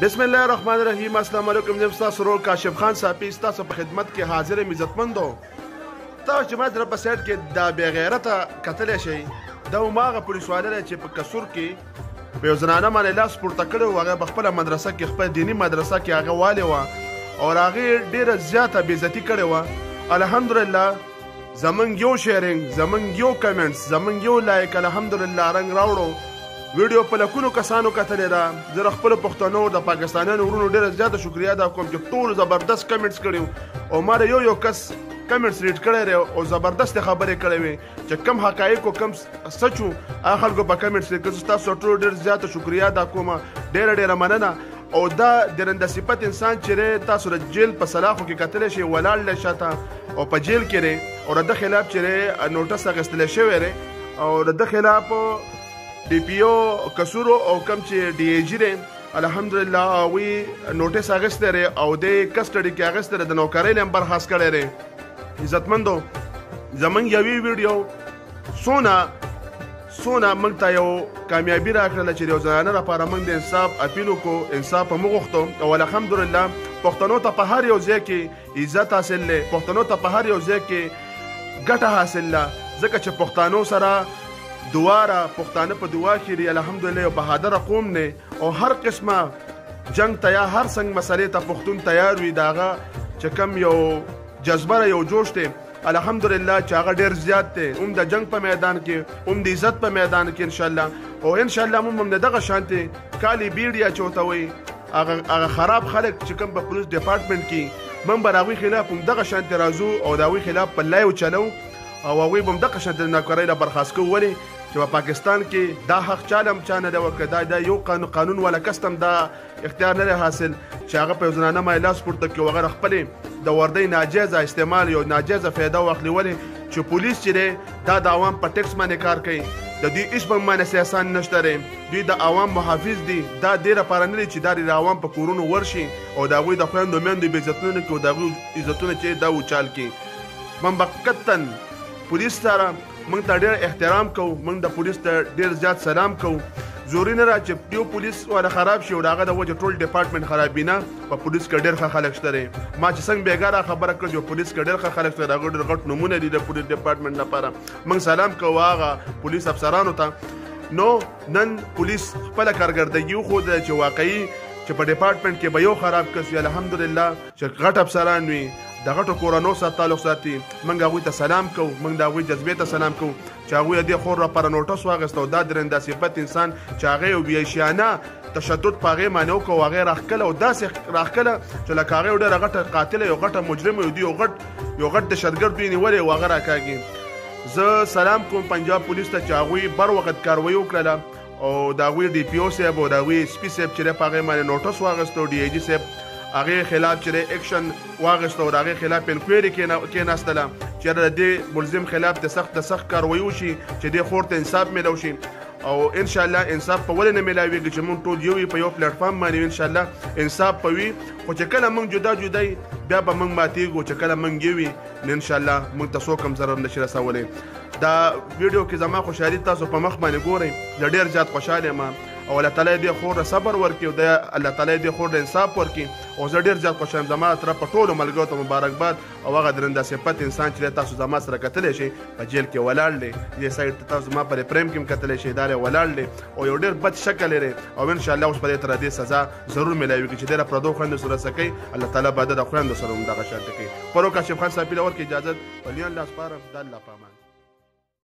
بسم الله الرحمن الرحیم. السلام علیکم. زه تاسو ورور کاشف خان صاحب تاسو په خدمت کې حاضر یم. عزتمندو تاسو چې ما سره په سایډ کې دا بې غیرته کتلی شئ دا هماغه پولیسواله دی چې په کسور کې په یو زنانه باندې لاس پورته کړی و. هغه په خپله مدرسه کې خپل دیني مدرسه کې هغه والې وه او هغې ډېره زیاته بېعزتي کړې وه. الحمدلله زمونږ یو شیرینګ، زمونږ یو کمنټس، زمونږ یو لایک الحمدلله رنګ راوړو. ویډیو په لکونو کسانو کتلې ده. زه د خپلو پښتنو د پاکستانیانو ورونو ډېره زیاته شکریا ادا کوم چې ټولو زبردست کمنټس کړي او ما د یو کس کمنټس ریډ کړی دی او زبردستې خبرې کړې وې چې کم حقایق او کم سچ و هغه خلکو په کمنټس کې زه ستاسو ټولو ډېر زیاته شکریا ادا کوم. ډېره مننه. او دا درنده صفت انسان چې تاسو د جیل په سلاخو کې کتلی شئ ولاړ دی شاته او په جیل کې دی او د ده خلاف چې نوټس اخیستلی شوی دی او د ده خلاف ډي پي او کسورو او کم چې ډي ای جي دی الحمدلله هغوی نوټس اخیستی دی او د کسټډي کې اخیستی دی. د نوکرۍ نه هم برخاست کړی دی. عزتمندو زمونږ یوې ویډیو څونه موږ ته یو کامیابي راکړله چې د یو زنانه لپاره موږ د انصاف اپیل وکړو، انصاف هم وغوښتو او الحمدلله پښتنو ته په هر یو ځای کې عزت حاصل دی، پښتنو ته په هر یو ځای کې ګټه حاصل ده ځکه چې پښتانو سره دعا را پښتانه په دعا کې دي. الحمدلله یو بهادر قوم دی او هر قسمه جنگ تیار، هر څنګه مسئلې ته پښتون تیار وي. د هغه چې کم یو جذبه یو جوش دی الحمدلله چې هغه ډېر زیات دی هم د جنگ په میدان کې هم د عزت په میدان کې انشاءالله. او انشاءالله موږ هم د دغه شانتې کالي بیډیا چې ورته وایي هغه خراب خلک چې کوم په پولیس ډپارټمنټ کې موږ به د هغوی خلاف هم دغه شانتې راځو او د هغوی خلاف په لایو چلو او هغوی به هم دغه شانتې د نوکرۍ نه برخاست کوو. ولې چې په پاکستان کې دا حق چاله هم چا نه دی ورکړی. دا یو قانون والا کس ته هم دا اختیار نه دی حاصل چې هغه په یو زنانه باندې لاس پورته کړي او هغه د خپلې د وردۍ ناجیزه استعمال یو ناجیزه فایده واخلي. ولې چې پولیس چې دی دا د عوام په ټیکس باندې کار کوي، د دوی هېڅ په باندې سیاسان نشته دی، دوی د عوام محافظ دي. دا دې لپاره نه دی چې دا د عوام په کورونو ورشي او د هغوی د خویندو میندو بې عزتونه کړي او د هغوی عزتونه چې دا وچال کړي. منبقتا پولیس سره موږ ته ډېر احترام کوو، موږ د پولیس ته ډېر زیات سلام کوو. ضروري نه ده چې یو پولیس والا خراب شي او د هغه د وجې ټول ډپارټمنټ خرابي نه. په پولیس کې ډېر ښه خلک شته دی. ما چې څنګه بېګاره خبره کړه چې په پولیس کې ډېر ښه خلک شته د هغوی ډېر غټ نومونه دي د پولیس ډپارټمنټ لپاره. موږ سلام کوو هغه پولیس افسرانو ته. نو نن پولیس خپله کارګردګي وښوده چې واقعي چې په ډپارټمنټ کې به یو خراب کس وي الحمدلله چې غټ افسران وي د غټو کورنو سره تعلق ساتي. موږ هغوی ته سلام کوو، موږ د هغوی جذبې ته سلام کوو چې هغوی د دې خور لپاره نوټس واخیست او دا درنده صفت انسان چې هغه یو وحشیانه تشدد په هغې باندې وکړو او هغې راښکله او داسې راښکله چې لکه هغې یو ډېره غټه قاتله یو غټه مجرمه یو غټ دهشتګرد دوی نیولی او هغه راکاږي. زه سلام کوم پنجاب پولیس ته چې هغوی بر وخت کاروایي وکړله او د هغوی ډي پي او صاحب او د هغوی اس پي صاحب چې دی په هغې باندې نوټس واخیست او ډي ای جي صاحب هغې خلاف چې دی اکشن واخیست او د هغې خلاف انکوایري کېناستله چې د دې ملزم خلاف د سخت کاروایي وشي چې دې خور ته انصاف میلو شي. او انشاءالله انصاف په ولې نه میلاویږي چې موږ ټول یو په یو پلیټفارم باندې انشاءالله انصاف به وي. خو چې کله موږ جدا بیا به موږ ماتېږو. چې کله موږ یو وي نو انشاءالله موږ ته څوک هم ضرر نشي رسولی. دا ویډیو کې زما خوشحالي تاسو په مخ باندې ګورئ. زه ډېر زیات خوشحاله یم او الله تعالی دې خور ته صبر ورکړي او الله تعالی دې خور ته انصاف ورکړي. او زه ډېر زیات خوشحاله یم. زما طرف په ټولو ملګرو ته مبارکباد او هغه درنده صفت انسان چې تاسو زما سره کتلی شئ په جیل کې ولاړ دی. دې سایډ ته تاسو زما پر پریم کې هم کتلی شئ دا ولاړ دی او یو ډېر بد شکل لري او انشاءالله اوس به دې ته د دې سزا ضرور میلاویږي چې دې له پردو خویندو سره څه کوي الله تعالی به د خویندو سره هم دغه شانتې کوي. پرو کاشف خان صاحب له ورکړي اجازت ولیان الله سپارم د الله په امان.